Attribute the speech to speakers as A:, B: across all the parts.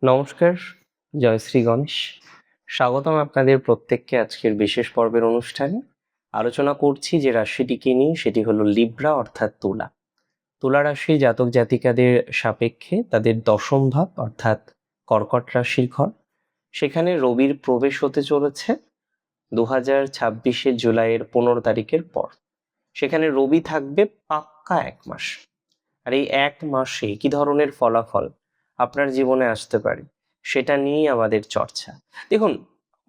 A: নমস্কার, জয় শ্রী গণেশ। স্বাগতম আপনাদের প্রত্যেককে আজকের বিশেষ পর্বের অনুষ্ঠানে। আলোচনা করছি যে রাশিটিকে নিয়ে, সেটি হলো লিব্রা অর্থাৎ তুলা। তুলা রাশির জাতক জাতিকাদের সাপেক্ষে তাদের দশম ভাব অর্থাৎ কর্কট রাশির ঘর, সেখানে রবির প্রবেশ হতে চলেছে 2026 জুলাইয়ের 15 তারিখের পর। সেখানে রবি থাকবে পাক্কা 1 মাস। আর এই 1 মাসে কি ধরনের ফলাফল আপনার জীবনে আসতে পারে সেটা নিয়েই আমাদের চর্চা। দেখুন,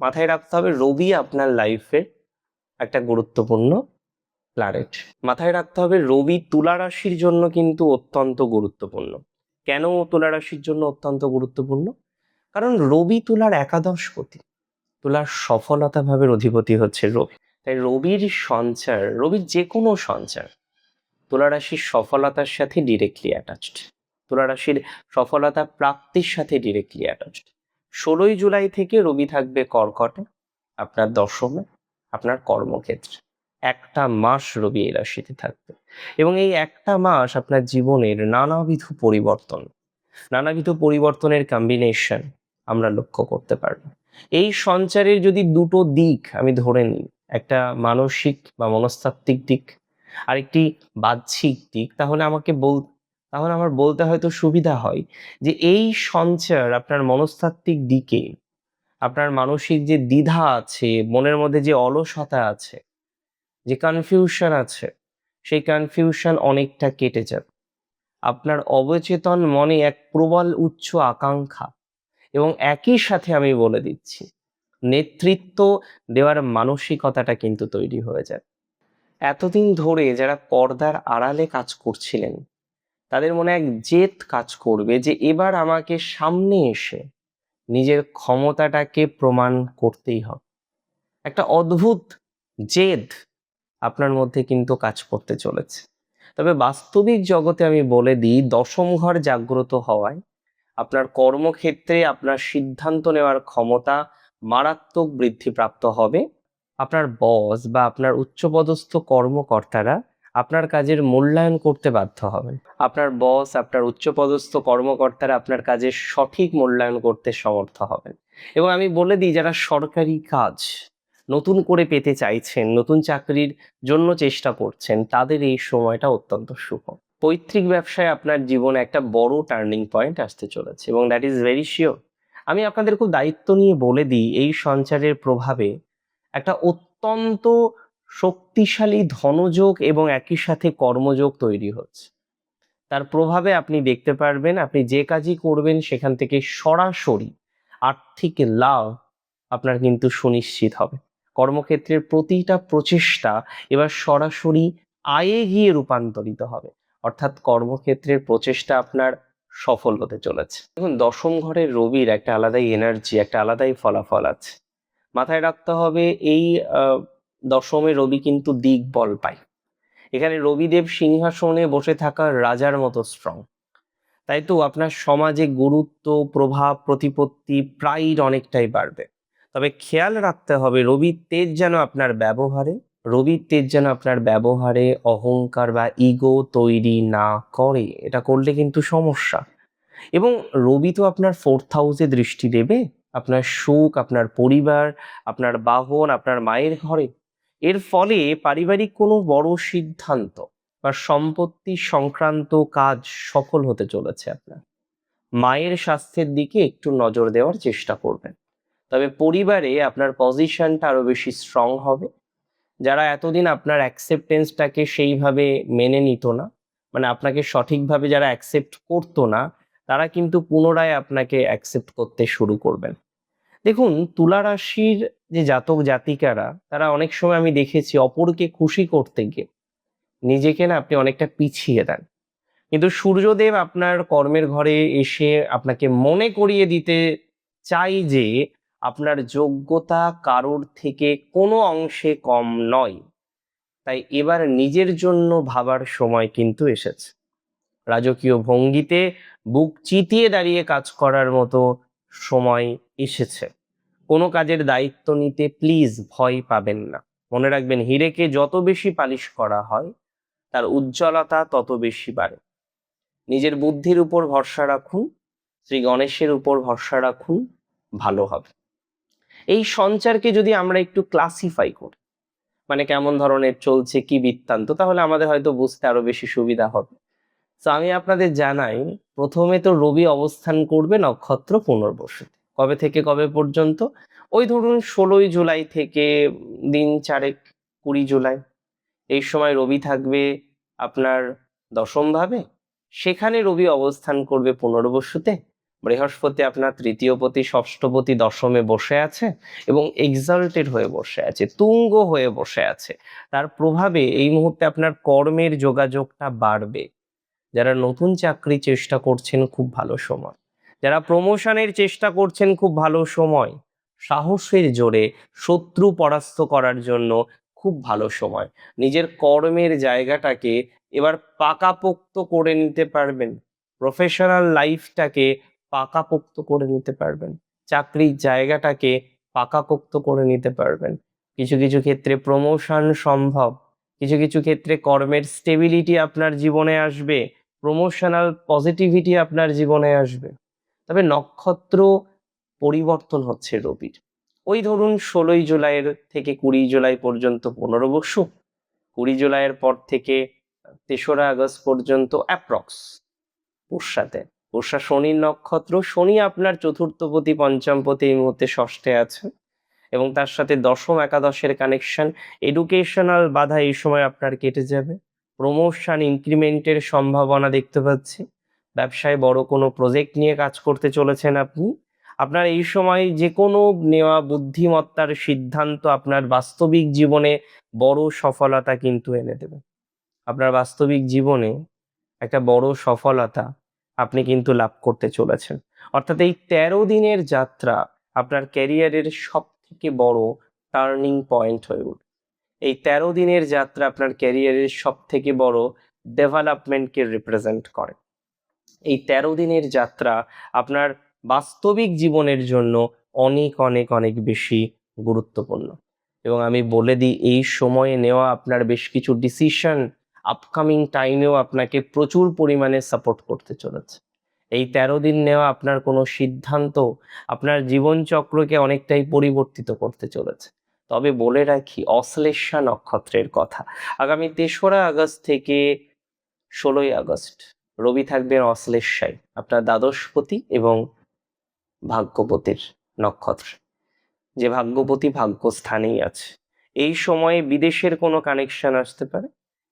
A: মাথায় রাখতে হবে রবি আপনার লাইফের একটা গুরুত্বপূর্ণ প্ল্যানেট। মাথায় রাখতে হবে রবি তুলা রাশির জন্য কিন্তু অত্যন্ত গুরুত্বপূর্ণ। কেন তুলা রাশির জন্য অত্যন্ত গুরুত্বপূর্ণ? কারণ রবি তুলার একাদশপতি, তুলার সফলতা ভাবের অধিপতি হচ্ছে রবি। তাই রবির সঞ্চার, রবির যে কোনো সঞ্চার তুলা রাশির সফলতার সাথে ডিরেক্টলি অ্যাটাচড, তুলা রাশির সফলতা প্রাপ্তির সাথে ডিরেক্টলি অ্যাটাচড। 16 জুলাই থেকে রবি থাকবে কর্কটে, আপনার দশমে, আপনার কর্মক্ষেত্রে। 1 মাস রবি এই রাশিতে থাকবে এবং এই 1 মাস আপনার জীবনের নানাবিধ পরিবর্তনের কম্বিনেশন আমরা লক্ষ্য করতে পারবো। এই সঞ্চারের যদি দুটো দিক আমি ধরে নিই, একটা মানসিক বা মনস্তাত্ত্বিক দিক আর একটি বাহ্যিক দিক, তাহলে আমার বলতে হয়তো সুবিধা হয় যে এই সঞ্চার আপনার মনস্তাত্ত্বিক দিকে, আপনার মানসিক যে দ্বিধা আছে, মনের মধ্যে যে অলসতা আছে, যে কনফিউশন আছে, সেই কনফিউশন অনেকটা কেটে যাবে। আপনার অবচেতন মনে এক প্রবল উচ্চ আকাঙ্ক্ষা এবং একই সাথে আমি বলে দিচ্ছি নেতৃত্ব দেওয়ার মানসিকতাটা কিন্তু তৈরি হয়ে যায়। এতদিন ধরে যারা পর্দার আড়ালে কাজ করছিলেন, তাদের মনে এক জেদ কাজ করবে যে এবার আমাকে সামনে এসে নিজের ক্ষমতাটাকে প্রমাণ করতেই হবে। একটা অদ্ভুত জেদ আপনার মধ্যে কিন্তু কাজ করতে চলেছে। তবে বাস্তবিক জগতে আমি বলে দিই, দশম ঘর জাগ্রত হওয়ায় আপনার কর্মক্ষেত্রে আপনার সিদ্ধান্ত নেওয়ার ক্ষমতা মারাত্মক বৃদ্ধিপ্রাপ্ত হবে। আপনার বস বা আপনার উচ্চপদস্থ কর্মকর্তারা আপনার কাজের মূল্যায়ন করতে বাধ্য হবেন। আপনার বস, আপনার উচ্চপদস্থ কর্মকর্তারা আপনার কাজের সঠিক মূল্যায়ন করতে সমর্থ হবেন। এবং আমি বলে দিই, যারা সরকারি কাজ নতুন করে পেতে চাইছেন, নতুন চাকরির জন্য চেষ্টা করছেন, তাদের এই সময়টা অত্যন্ত শুভ। পৈতৃক ব্যবসায় আপনার জীবনে একটা বড় টার্নিং পয়েন্ট আসতে চলেছে এবং দ্যাট ইজ ভেরি শিওর। আমি আপনাদের খুব দায়িত্ব নিয়ে বলে দিই, এই সঞ্চারের প্রভাবে একটা অত্যন্ত শক্তিশালী ধনযোগ এবং একই সাথে কর্মযোগ তৈরি হচ্ছে। তার প্রভাবে আপনি দেখতে পারবেন, আপনি যে কাজই করবেন সেখান থেকে সরাসরি আর্থিক লাভ আপনার কিন্তু সুনিশ্চিত হবে। কর্মক্ষেত্রের প্রতিটা প্রচেষ্টা এবার সরাসরি আয়ে গিয়ে রূপান্তরিত হবে, অর্থাৎ কর্মক্ষেত্রের প্রচেষ্টা আপনার সফল হতে চলেছে। দেখুন, দশম ঘরের রবির একটা আলাদাই এনার্জি, একটা আলাদাই ফলাফল আছে। মাথায় রাখতে হবে, এই দশমে রবি কিন্তু দিকবল পায়। এখানে রবিদেব সিংহাসনে বসে থাকা রাজার মতো স্ট্রং। তাই তো আপনার সমাজে গুরুত্ব, প্রভাব, প্রতিপত্তি, প্রাইড অনেকটাই বাড়বে। তবে খেয়াল রাখতে হবে, রবির তেজ যেন আপনার ব্যবহারে অহংকার বা ইগো তৈরি না করে। এটা করলে কিন্তু সমস্যা। এবং রবি তো আপনার 4th হাউসে দৃষ্টি দেবে, আপনার সুখ, আপনার পরিবার, আপনার বাহন, আপনার মায়ের ঘরে। এর ফলে পারিবারিক কোনো বড় সিদ্ধান্ত বা সম্পত্তি সংক্রান্ত কাজ সফল হতে চলেছে আপনার। মায়ের স্বাস্থ্যের দিকে একটু নজর দেওয়ার চেষ্টা করবেন। তবে পরিবারে আপনার পজিশনটা আরো বেশি স্ট্রং হবে। যারা এতদিন আপনার অ্যাকসেপ্টেন্সটাকে সেইভাবে মেনে নিত না, মানে আপনাকে সঠিকভাবে যারা অ্যাকসেপ্ট করতো না, তারা কিন্তু পুনরায় আপনাকে অ্যাকসেপ্ট করতে শুরু করবেন। দেখুন, তুলা রাশির যে জাতক জাতিকারা, তারা অনেক সময় আমি দেখেছি অপরকে খুশি করতে গিয়ে নিজেকে না আপনি অনেকটা পিছিয়ে দেন। কিন্তু সূর্যদেব আপনার কর্মের ঘরে এসে আপনাকে মনে করিয়ে দিতে চাই যে আপনার যোগ্যতা কারোর থেকে কোনো অংশে কম নয়। তাই এবার নিজের জন্য ভাবার সময় কিন্তু এসেছে। রাজকীয় ভঙ্গিতে বুক চিতিয়ে দাঁড়িয়ে কাজ করার মতো সময় এসেছে। কোনো কাজের দায়িত্ব নিতে প্লিজ ভয় পাবেন না। মনে রাখবেন, হীরেকে যত বেশি পালিশ করা হয় তার উজ্জ্বলতা তত বেশি বাড়ে। নিজের বুদ্ধির উপর ভরসা রাখুন শ্রী গণেশের উপর ভরসা রাখুন, ভালো হবে। এই সঞ্চারকে যদি আমরা একটু ক্লাসিফাই করি, মানে কেমন ধরনের চলছে, কি বৃত্তান্ত, তাহলে আমাদের হয়তো বুঝতে আরো বেশি সুবিধা হবে। তো আমি আপনাদের জানাই, প্রথমে তো রবি অবস্থান করবে নক্ষত্র পুনর্বসুতে। কবে থেকে কবে পর্যন্ত? ওই ধরুন 16ই জুলাই থেকে দিন চারেক, 20 জুলাই, এই সময় রবি থাকবে আপনার দশম ভাবে। সেখানে রবি অবস্থান করবে পুনর্বসুতে। বৃহস্পতি আপনার তৃতীয়পতি, ষষ্ঠপতি দশমে বসে আছে এবং এক্সাল্টেড হয়ে বসে আছে, তুঙ্গ হয়ে বসে আছে। তার প্রভাবে এই মুহূর্তে আপনার কর্মের যোগাযোগটা বাড়বে। যারা নতুন চাকরি চেষ্টা করছেন, খুব ভালো সময়। যারা প্রমোশনের চেষ্টা করছেন, খুব ভালো সময়। সাহসের জোরে শত্রু পরাস্ত করার জন্য খুব ভালো সময়। নিজের কর্মের জায়গাটাকে এবার পাকাপোক্ত করে নিতে পারবেন, প্রফেশনাল লাইফটাকে পাকাপোক্ত করে নিতে পারবেন, চাকরির জায়গাটাকে পাকাপোক্ত করে নিতে পারবেন। কিছু কিছু ক্ষেত্রে প্রমোশন সম্ভব, কিছু কিছু ক্ষেত্রে কর্মের স্টেবিলিটি আপনার জীবনে আসবে, প্রমোশনাল পজিটিভিটি আপনার জীবনে আসবে। তবে নক্ষত্র পরিবর্তন হচ্ছে রবির। ওই ধরুন 16ই জুলাইয়ের থেকে 20 জুলাই পর্যন্ত পুনর্বসু, 20 জুলাইয়ের পর থেকে 3রা আগস্ট পর্যন্ত অ্যাপ্রক্স পুষ্যাতে। পুষ্যা শনির নক্ষত্র, শনি আপনার চতুর্থপতি পঞ্চমপতি এই মুহূর্তে ষষ্ঠে আছে এবং তার সাথে দশম একাদশের কানেকশন। এডুকেশনাল বাধা এই সময় আপনার কেটে যাবে, প্রমোশন ইনক্রিমেন্টের সম্ভাবনা দেখতে পাচ্ছি। ব্যবসায় বড় কোনো প্রজেক্ট নিয়ে কাজ করতে চলেছেন আপনি, আপনার এই সময় যে কোনো নেওয়া বুদ্ধিমত্তার সিদ্ধান্ত আপনার বাস্তবিক জীবনে বড় সফলতা কিন্তু এনে দেবে। আপনার বাস্তবিক জীবনে একটা বড় সফলতা আপনি কিন্তু লাভ করতে চলেছেন। অর্থাৎ এই 13 দিনের যাত্রা আপনার ক্যারিয়ারের সব থেকে বড় টার্নিং পয়েন্ট হয়ে উঠবে। এই 13 দিনের যাত্রা আপনার ক্যারিয়ারের সব থেকে বড় ডেভেলপমেন্টকে রিপ্রেজেন্ট করে। এই 13 দিনের যাত্রা আপনার বাস্তবিক জীবনের জন্য অনেক অনেক অনেক বেশি গুরুত্বপূর্ণ। এবং আমি বলে দিই, এই সময়ে নেওয়া আপনার বেশ কিছু ডিসিশন আপকামিং টাইমেও আপনাকে প্রচুর পরিমাণে সাপোর্ট করতে চলেছে। এই 13 দিন নেওয়া আপনার কোনো সিদ্ধান্ত আপনার জীবনচক্রকে অনেকটাই পরিবর্তিত করতে চলেছে। তবে বলে রাখি, অশ্লেষা নক্ষত্রের কথা। আগামী 3রা আগস্ট থেকে 16ই আগস্ট রবি থাকবেন অশ্লেষায়, আপনার দ্বাদশপতি এবং ভাগ্যপতির নক্ষত্র। যে ভাগ্যপতি ভাগ্যস্থানেই আছে। এই সময়ে বিদেশের কোনো কানেকশন আসতে পারে।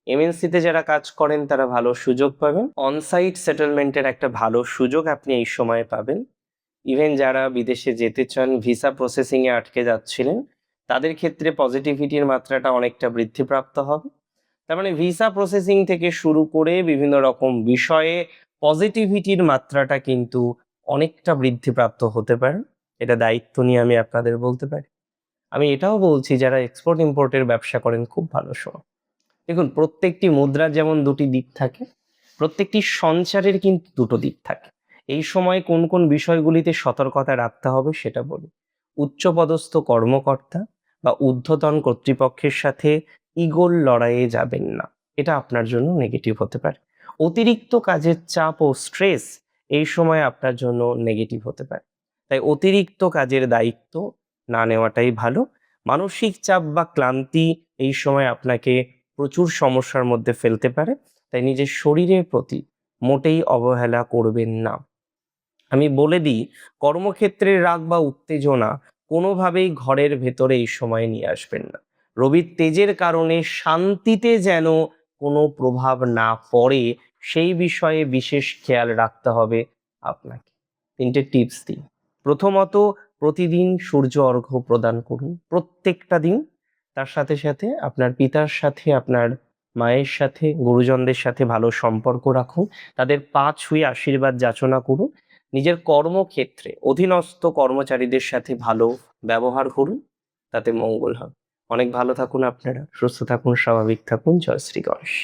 A: এমএনসিতে যারা কাজ করেন তারা ভালো সুযোগ পাবেন, অনসাইট সেটেলমেন্টের একটা ভালো সুযোগ আপনি এই সময়ে পাবেন। ইভেন যারা বিদেশে যেতে চান, ভিসা প্রসেসিং এ আটকে যাচ্ছিলেন, তাদের ক্ষেত্রে পজিটিভিটির মাত্রাটা অনেকটা বৃদ্ধিপ্রাপ্ত হবে। তার মানে ভিসা প্রসেসিং থেকে শুরু করে বিভিন্ন রকম বিষয়ে পজিটিভিটির মাত্রাটা কিন্তু অনেকটা বৃদ্ধিপ্রাপ্ত হতে পারে। এটা দায়িত্ব নিয়ে আমি আপনাদের বলতে পারি। আমি এটাও বলছি, যারা এক্সপোর্ট ইম্পোর্টের ব্যবসা করেন, খুব ভালো সময়। দেখুন, প্রত্যেকটি মুদ্রার যেমন দুটি দিক থাকে, প্রত্যেকটি সঞ্চারের কিন্তু দুটো দিক থাকে। এই সময় কোন কোন বিষয়গুলিতে সতর্কতা রাখতে হবে সেটা বলি। উচ্চপদস্থ কর্মকর্তা বা ঊর্ধ্বতন কর্তৃপক্ষের সাথে ইগোর লড়াইয়ে যাবেন না, এটা আপনার জন্য নেগেটিভ হতে পারে। অতিরিক্ত কাজের চাপ ও স্ট্রেস এই সময় আপনার জন্য নেগেটিভ হতে পারে। তাই অতিরিক্ত কাজের দায়িত্ব না নেওয়াটাই ভালো। মানসিক চাপ বা ক্লান্তি এই সময় আপনাকে প্রচুর সমস্যার মধ্যে ফেলতে পারে। তাই নিজের শরীরের প্রতি মোটেই অবহেলা করবেন না। আমি বলে দিই, কর্মক্ষেত্রে রাগ বা উত্তেজনা কোনোভাবেই ঘরের ভেতরে এই সময় নিয়ে আসবেন না। রবির তেজের কারণে শান্তিতে যেন কোনো প্রভাব না পড়ে, সেই বিষয়ে বিশেষ খেয়াল রাখতে হবে আপনাকে। 3টে টিপস দিই। প্রথমত, প্রতিদিন সূর্য অর্ঘ্য প্রদান করুন, প্রত্যেকটা দিন। তার সাথে সাথে আপনার পিতার সাথে, আপনার মায়ের সাথে, গুরুজনদের সাথে ভালো সম্পর্ক রাখুন, তাদের পা ছুঁয়ে আশীর্বাদ যাচনা করুন। নিজের কর্মক্ষেত্রে অধীনস্থ কর্মচারীদের সাথে ভালো ব্যবহার করুন, তাতে মঙ্গল হবে। অনেক ভালো থাকুন আপনারা, সুস্থ থাকুন, স্বাভাবিক থাকুন। জয় শ্রী গণেশ।